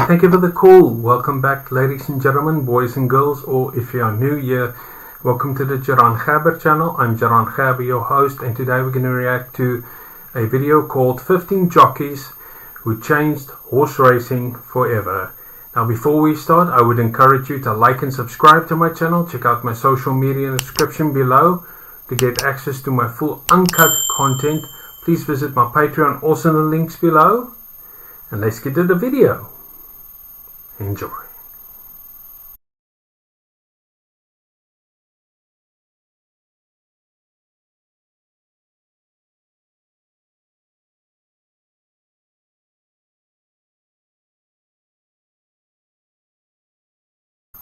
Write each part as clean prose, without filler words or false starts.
Thank you for the call. Welcome back, ladies and gentlemen, boys and girls, or if you are new here, welcome to the Jaran Gerber channel. I'm Jaran Gerber, your host, and today we're going to react to a video called 15 Jockeys Who Changed Horse Racing Forever. Now, before we start, I would encourage you to like and subscribe to my channel. Check out my social media in the description below to get access to my full uncut content. Please visit my Patreon, also in the links below. And let's get to the video. Enjoy.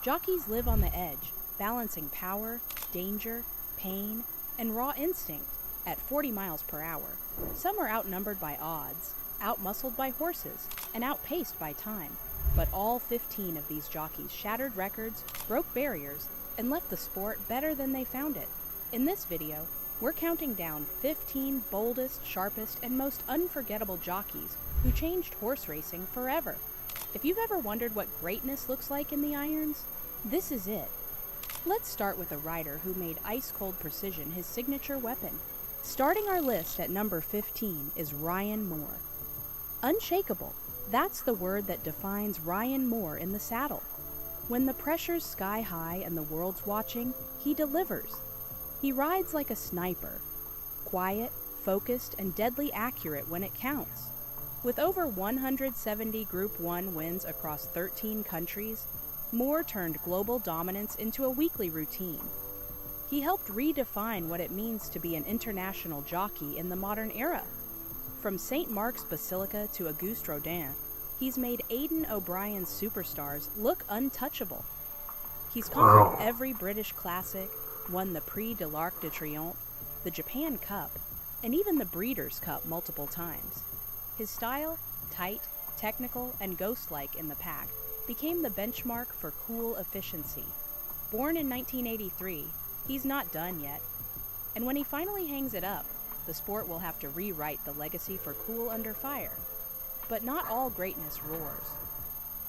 Jockeys live on the edge, balancing power, danger, pain, and raw instinct at 40 miles per hour. Some are outnumbered by odds, outmuscled by horses, and outpaced by time. But all 15 of these jockeys shattered records, broke barriers, and left the sport better than they found it. In this video, we're counting down 15 boldest, sharpest, and most unforgettable jockeys who changed horse racing forever. If you've ever wondered what greatness looks like in the irons, this is it. Let's start with a rider who made ice-cold precision his signature weapon. Starting our list at number 15 is Ryan Moore. Unshakable. That's the word that defines Ryan Moore in the saddle. When the pressure's sky high and the world's watching, he delivers. He rides like a sniper, quiet, focused, and deadly accurate when it counts. With over 170 Group 1 wins across 13 countries, Moore turned global dominance into a weekly routine. He helped redefine what it means to be an international jockey in the modern era. From St. Mark's Basilica to Auguste Rodin, he's made Aidan O'Brien's superstars look untouchable. He's conquered every British classic, won the Prix de l'Arc de Triomphe, the Japan Cup, and even the Breeders' Cup multiple times. His style, tight, technical, and ghost-like in the pack, became the benchmark for cool efficiency. Born in 1983, he's not done yet. And when he finally hangs it up, the sport will have to rewrite the legacy for cool under fire. But not all greatness roars.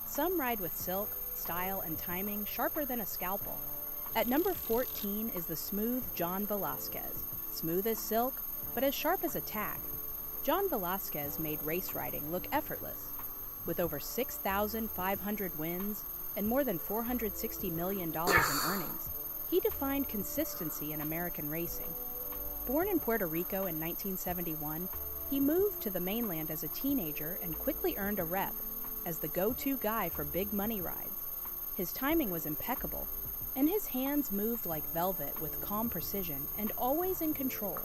Some ride with silk, style, and timing sharper than a scalpel. At number 14 is the smooth John Velazquez. Smooth as silk, but as sharp as a tack. John Velazquez made race riding look effortless. With over 6,500 wins and more than $460 million in earnings, he defined consistency in American racing. Born in Puerto Rico in 1971, he moved to the mainland as a teenager and quickly earned a rep as the go-to guy for big money rides. His timing was impeccable, and his hands moved like velvet with calm precision and always in control.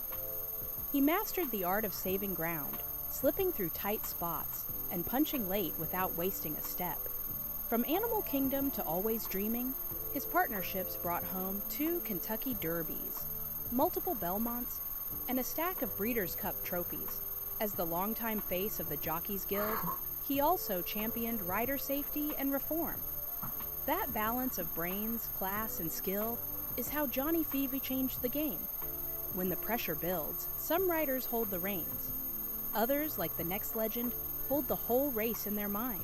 He mastered the art of saving ground, slipping through tight spots, and punching late without wasting a step. From Animal Kingdom to Always Dreaming, his partnerships brought home 2 Kentucky Derbies, multiple Belmonts, and a stack of Breeders' Cup trophies. As the longtime face of the Jockeys Guild, he also championed rider safety and reform. That balance of brains, class, and skill is how Johnny Feevey changed the game. When the pressure builds, some riders hold the reins. Others, like the next legend, hold the whole race in their mind.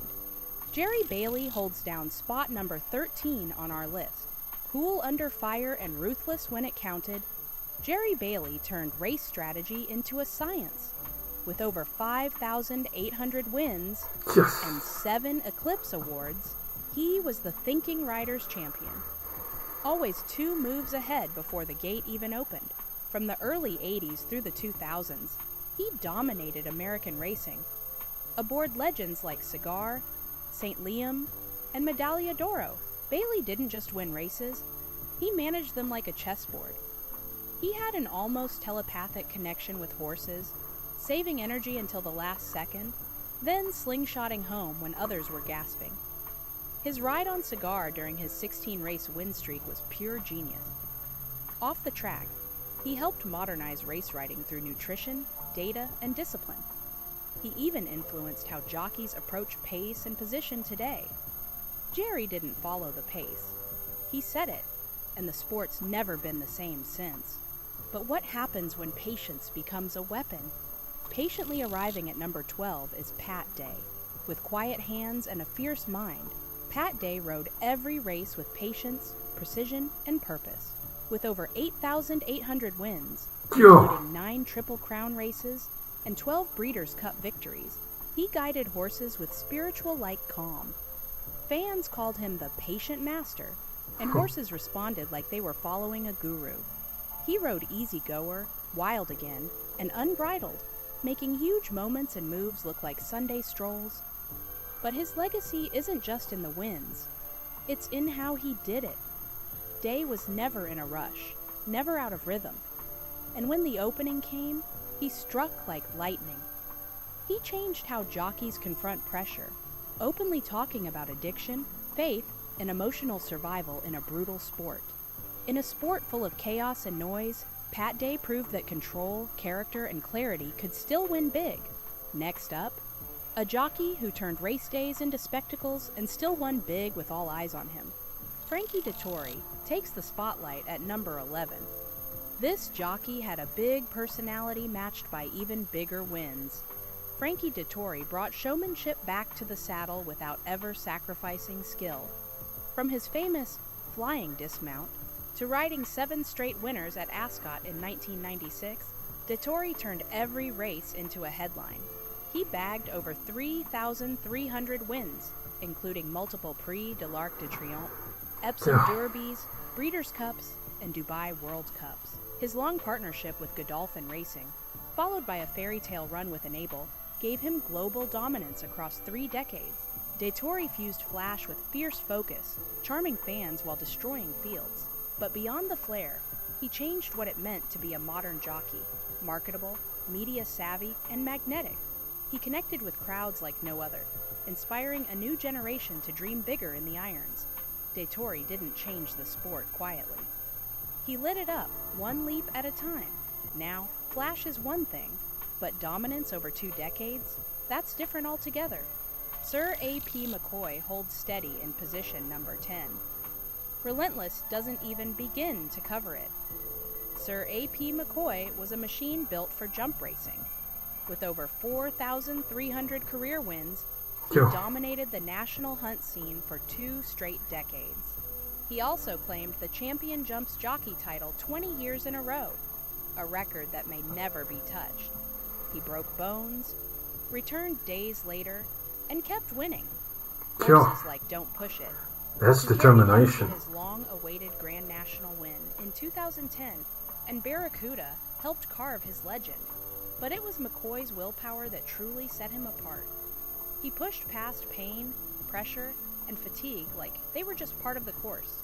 Jerry Bailey holds down spot number 13 on our list. Cool under fire and ruthless when it counted, Jerry Bailey turned race strategy into a science. With over 5,800 wins and 7 Eclipse Awards, he was the thinking rider's champion. Always 2 moves ahead before the gate even opened. From the early 80s through the 2000s, he dominated American racing. Aboard legends like Cigar, St. Liam, and Medaglia d'Oro, Bailey didn't just win races, he managed them like a chessboard. He had an almost telepathic connection with horses, saving energy until the last second, then slingshotting home when others were gasping. His ride on Cigar during his 16-race win streak was pure genius. Off the track, he helped modernize race riding through nutrition, data, and discipline. He even influenced how jockeys approach pace and position today. Jerry didn't follow the pace. He set it, and the sport's never been the same since. But what happens when patience becomes a weapon? Patiently arriving at number 12 is Pat Day. With quiet hands and a fierce mind, Pat Day rode every race with patience, precision, and purpose. With over 8,800 wins, including 9 Triple Crown races and 12 Breeders' Cup victories, he guided horses with spiritual-like calm. Fans called him the Patient Master, and horses responded like they were following a guru. He rode easy-goer, wild again, and unbridled, making huge moments and moves look like Sunday strolls. But his legacy isn't just in the wins. It's in how he did it. Day was never in a rush, never out of rhythm. And when the opening came, he struck like lightning. He changed how jockeys confront pressure, openly talking about addiction, faith, and emotional survival in a brutal sport. In a sport full of chaos and noise, Pat Day proved that control, character, and clarity could still win big. Next up, a jockey who turned race days into spectacles and still won big with all eyes on him. Frankie Dettori takes the spotlight at number 11. This jockey had a big personality matched by even bigger wins. Frankie Dettori brought showmanship back to the saddle without ever sacrificing skill. From his famous flying dismount to riding 7 straight winners at Ascot in 1996, Dettori turned every race into a headline. He bagged over 3,300 wins, including multiple Prix de l'Arc de Triomphe, Epsom Derbies, Breeders' Cups, and Dubai World Cups. His long partnership with Godolphin Racing, followed by a fairy tale run with Enable, gave him global dominance across 3 decades. Dettori fused flash with fierce focus, charming fans while destroying fields. But beyond the flair, he changed what it meant to be a modern jockey: marketable, media-savvy, and magnetic. He connected with crowds like no other, inspiring a new generation to dream bigger in the irons. Dettori didn't change the sport quietly. He lit it up, one leap at a time. Now, flash is one thing, but dominance over 2 decades? That's different altogether. Sir A.P. McCoy holds steady in position number 10. Relentless doesn't even begin to cover it. Sir A.P. McCoy was a machine built for jump racing. With over 4,300 career wins, he dominated the national hunt scene for 2 straight decades. He also claimed the Champion Jumps jockey title 20 years in a row, a record that may never be touched. He broke bones, returned days later, and kept winning. Horses like Don't Push It. That's determination. His long-awaited Grand National win in 2010, and Barracuda helped carve his legend. But it was McCoy's willpower that truly set him apart. He pushed past pain, pressure, and fatigue like they were just part of the course.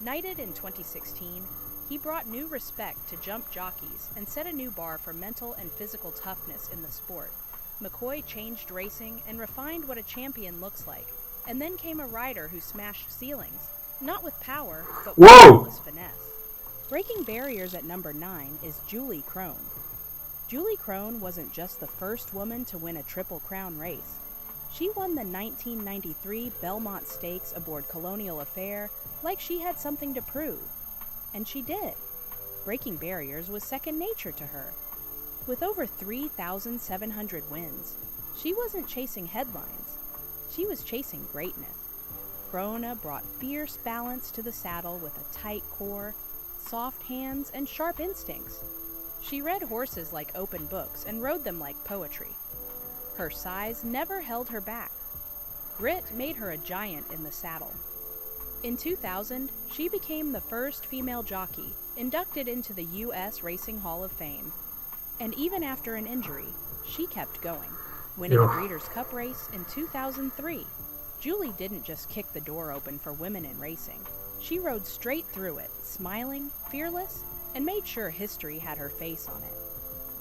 Knighted in 2016, he brought new respect to jump jockeys and set a new bar for mental and physical toughness in the sport. McCoy changed racing and refined what a champion looks like, and then came a rider who smashed ceilings, not with power, but with effortless finesse. Breaking barriers at number 9 is Julie Crone. Julie Crone wasn't just the first woman to win a Triple Crown race. She won the 1993 Belmont Stakes aboard Colonial Affair like she had something to prove. And she did. Breaking barriers was second nature to her. With over 3,700 wins, she wasn't chasing headlines. She was chasing greatness. Crone brought fierce balance to the saddle with a tight core, soft hands, and sharp instincts. She read horses like open books and rode them like poetry. Her size never held her back. Grit made her a giant in the saddle. In 2000, she became the first female jockey inducted into the U.S. Racing Hall of Fame. And even after an injury, she kept going, winning a Breeders' Cup race in 2003. Julie didn't just kick the door open for women in racing. She rode straight through it, smiling, fearless, and made sure history had her face on it.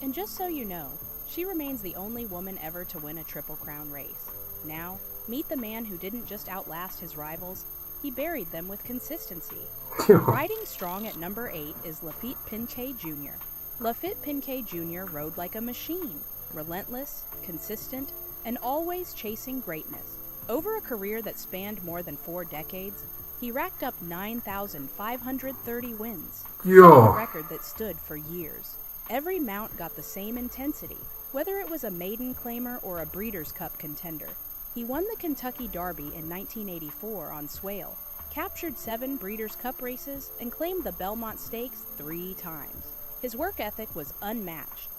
And just so you know, she remains the only woman ever to win a Triple Crown race. Now, meet the man who didn't just outlast his rivals, he buried them with consistency. Riding strong at number 8 is Lafitte Pincay Jr. Lafitte Pincay Jr. rode like a machine, relentless, consistent, and always chasing greatness. Over a career that spanned more than 4 decades, he racked up 9,530 wins, a record that stood for years. Every mount got the same intensity, whether it was a maiden claimer or a Breeders' Cup contender. He won the Kentucky Derby in 1984 on Swale, captured 7 Breeders' Cup races, and claimed the Belmont Stakes 3 times. His work ethic was unmatched.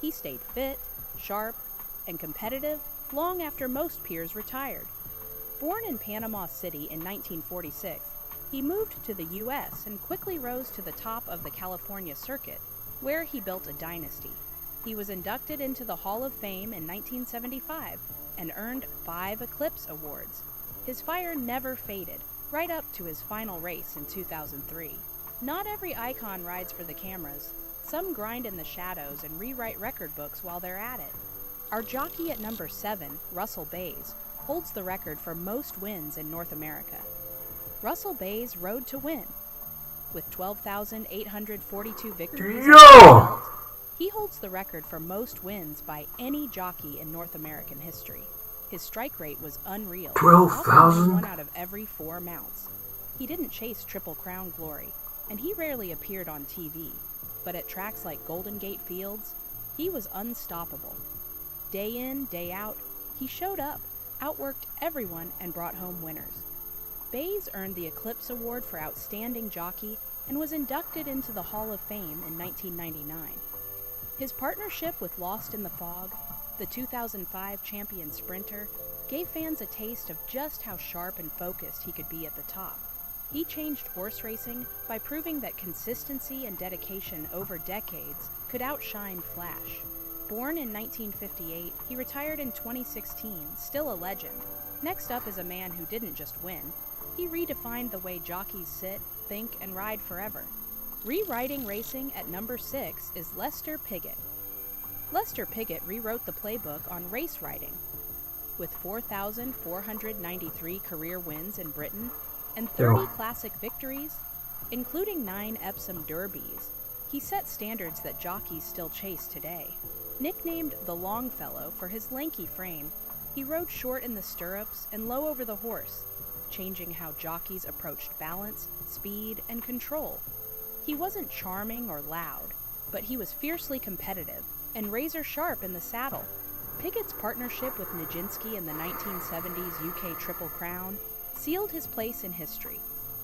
He stayed fit, sharp, and competitive long after most peers retired. Born in Panama City in 1946, he moved to the U.S. and quickly rose to the top of the California circuit, where he built a dynasty. He was inducted into the Hall of Fame in 1975 and earned 5 Eclipse Awards. His fire never faded, right up to his final race in 2003. Not every icon rides for the cameras. Some grind in the shadows and rewrite record books while they're at it. Our jockey at number 7, Russell Bays, holds the record for most wins in North America. Russell Bays rode to win. With 12,842 victories, he holds the record for most wins by any jockey in North American history. His strike rate was unreal. 12,000? 1 out of every 4 mounts. He didn't chase Triple Crown glory, and he rarely appeared on TV. But at tracks like Golden Gate Fields, he was unstoppable. Day in, day out, he showed up, outworked everyone, and brought home winners. Bays earned the Eclipse Award for Outstanding Jockey and was inducted into the Hall of Fame in 1999. His partnership with Lost in the Fog, the 2005 champion sprinter, gave fans a taste of just how sharp and focused he could be at the top. He changed horse racing by proving that consistency and dedication over decades could outshine flash. Born in 1958, he retired in 2016, still a legend. Next up is a man who didn't just win. He redefined the way jockeys sit, think, and ride forever. Rewriting racing at number 6 is Lester Piggott. Lester Piggott rewrote the playbook on race riding. With 4,493 career wins in Britain and 30 classic victories, including 9 Epsom Derbies, he set standards that jockeys still chase today. Nicknamed the Longfellow for his lanky frame, he rode short in the stirrups and low over the horse, changing how jockeys approached balance, speed, and control. He wasn't charming or loud, but he was fiercely competitive and razor-sharp in the saddle. Piggott's partnership with Nijinsky in the 1970s UK Triple Crown sealed his place in history.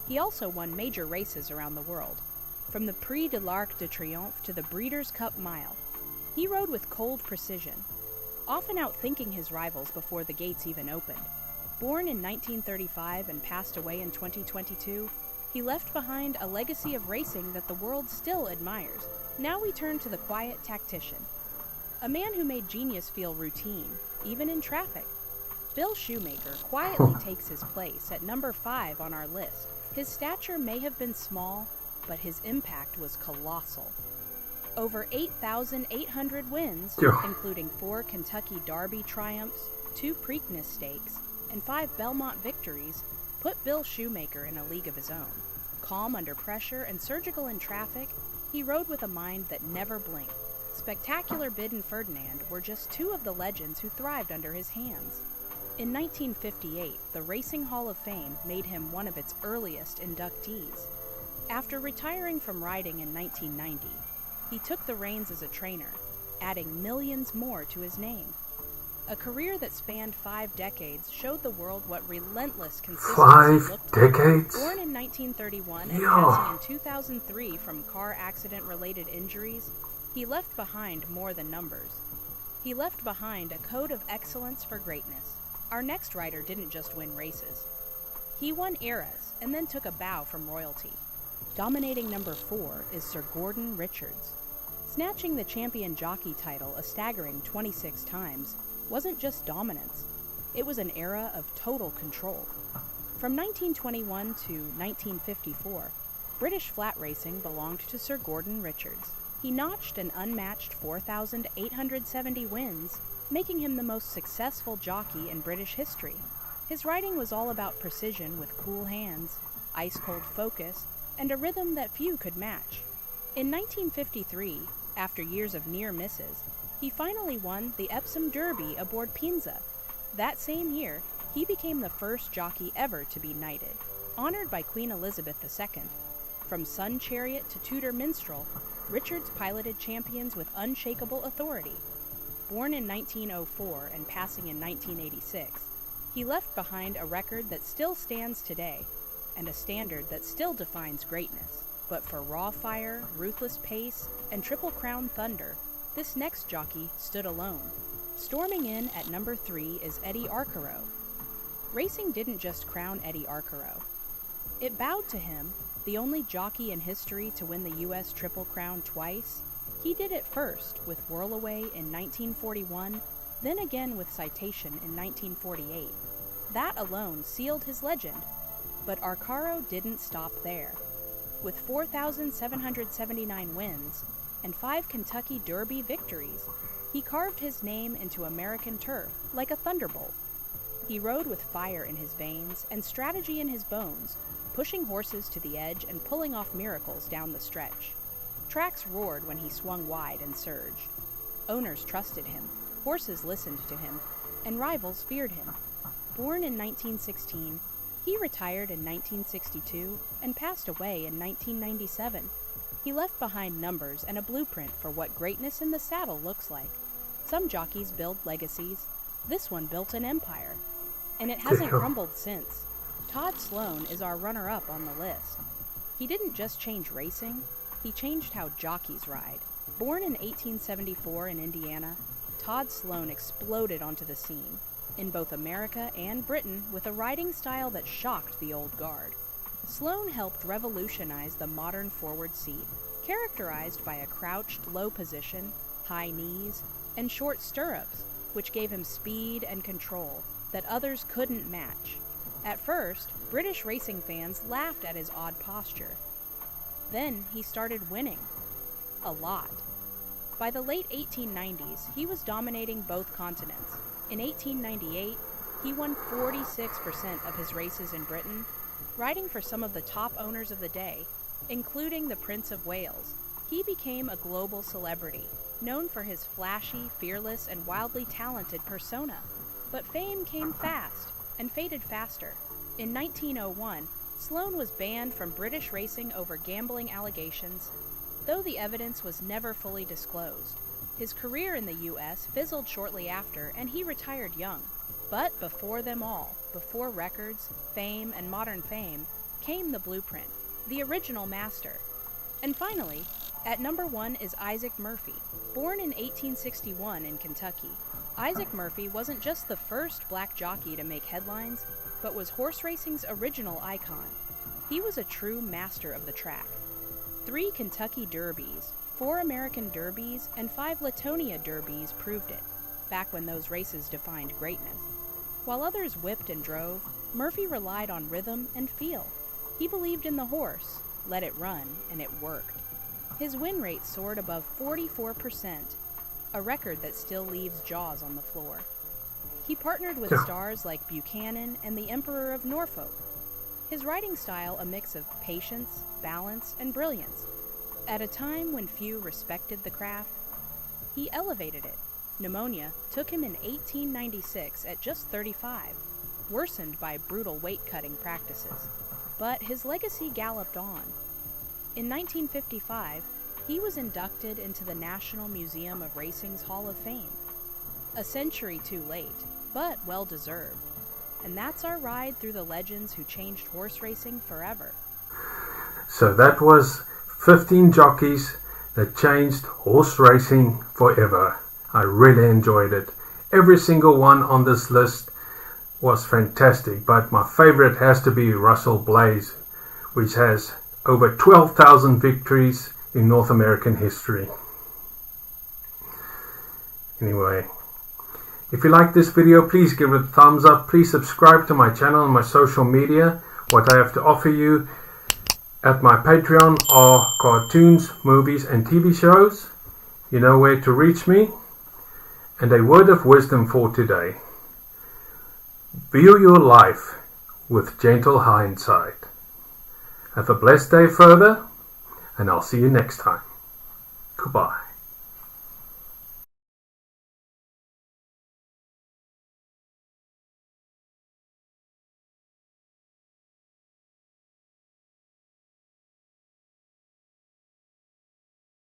He also won major races around the world, from the Prix de l'Arc de Triomphe to the Breeders' Cup Mile. He rode with cold precision, often outthinking his rivals before the gates even opened. Born in 1935 and passed away in 2022, he left behind a legacy of racing that the world still admires. Now we turn to the quiet tactician, a man who made genius feel routine, even in traffic. Bill Shoemaker quietly takes his place at number 5 on our list. His stature may have been small, but his impact was colossal. Over 8,800 wins, including 4 Kentucky Derby triumphs, 2 Preakness Stakes, and 5 Belmont victories, put Bill Shoemaker in a league of his own. Calm under pressure and surgical in traffic, he rode with a mind that never blinked. Spectacular Bid and Ferdinand were just 2 of the legends who thrived under his hands. In 1958, the Racing Hall of Fame made him one of its earliest inductees. After retiring from riding in 1990, he took the reins as a trainer, adding millions more to his name. A career that spanned 5 decades showed the world what relentless consistency looked like. 5 decades? Born in 1931 and passing in 2003 from car accident-related injuries, he left behind more than numbers. He left behind a code of excellence for greatness. Our next rider didn't just win races. He won eras and then took a bow from royalty. Dominating number 4 is Sir Gordon Richards. Snatching the champion jockey title a staggering 26 times wasn't just dominance, it was an era of total control. From 1921 to 1954, British flat racing belonged to Sir Gordon Richards. He notched an unmatched 4,870 wins, making him the most successful jockey in British history. His riding was all about precision with cool hands, ice-cold focus, and a rhythm that few could match. In 1953, after years of near misses, he finally won the Epsom Derby aboard Pinza. That same year, he became the first jockey ever to be knighted, honored by Queen Elizabeth II. From Sun Chariot to Tudor Minstrel, Richards piloted champions with unshakable authority. Born in 1904 and passing in 1986, He left behind a record that still stands today, and a standard that still defines greatness. But for raw fire, ruthless pace, and Triple Crown thunder, this next jockey stood alone. Storming in at number 3 is Eddie Arcaro. Racing didn't just crown Eddie Arcaro. It bowed to him, the only jockey in history to win the U.S. Triple Crown twice. He did it first with Whirlaway in 1941, then again with Citation in 1948. That alone sealed his legend. But Arcaro didn't stop there. With 4,779 wins and 5 Kentucky Derby victories, he carved his name into American turf like a thunderbolt. He rode with fire in his veins and strategy in his bones, pushing horses to the edge and pulling off miracles down the stretch. Tracks roared when he swung wide and surged. Owners trusted him, horses listened to him, and rivals feared him. Born in 1916, he retired in 1962 and passed away in 1997. He left behind numbers and a blueprint for what greatness in the saddle looks like. Some jockeys build legacies. This one built an empire. And it hasn't crumbled since. Todd Sloan is our runner-up on the list. He didn't just change racing, he changed how jockeys ride. Born in 1874 in Indiana, Todd Sloan exploded onto the scene, in both America and Britain, with a riding style that shocked the old guard. Sloan helped revolutionize the modern forward seat, characterized by a crouched, low position, high knees, and short stirrups, which gave him speed and control that others couldn't match. At first, British racing fans laughed at his odd posture. Then he started winning. A lot. By the late 1890s, he was dominating both continents. In 1898, he won 46% of his races in Britain, riding for some of the top owners of the day, including the Prince of Wales. He became a global celebrity, known for his flashy, fearless, and wildly talented persona. But fame came fast and faded faster. In 1901, Sloan was banned from British racing over gambling allegations, though the evidence was never fully disclosed. His career in the U.S. fizzled shortly after, and he retired young. But before them all, before records, fame, and modern fame, came the blueprint, the original master. And finally, at number 1 is Isaac Murphy. Born in 1861 in Kentucky, Isaac Murphy wasn't just the first black jockey to make headlines, but was horse racing's original icon. He was a true master of the track. 3 Kentucky Derbies, 4 American Derbies, and 5 Latonia Derbies proved it, back when those races defined greatness. While others whipped and drove, Murphy relied on rhythm and feel. He believed in the horse, let it run, and it worked. His win rate soared above 44%, a record that still leaves jaws on the floor. He partnered with stars like Buchanan and the Emperor of Norfolk. His riding style a mix of patience, balance, and brilliance. At a time when few respected the craft, he elevated it. Pneumonia took him in 1896 at just 35, worsened by brutal weight-cutting practices. But his legacy galloped on. In 1955, he was inducted into the National Museum of Racing's Hall of Fame. A century too late, but well-deserved. And that's our ride through the legends who changed horse racing forever. So that was 15 jockeys that changed horse racing forever. I really enjoyed it. Every single one on this list was fantastic, but my favorite has to be Russell Blaze, which has over 12,000 victories in North American history. Anyway, if you like this video, please give it a thumbs up. Please subscribe to my channel and my social media. What I have to offer you at my Patreon are cartoons, movies, and TV shows. You know where to reach me. And a word of wisdom for today. View your life with gentle hindsight. Have a blessed day further, and I'll see you next time. Goodbye.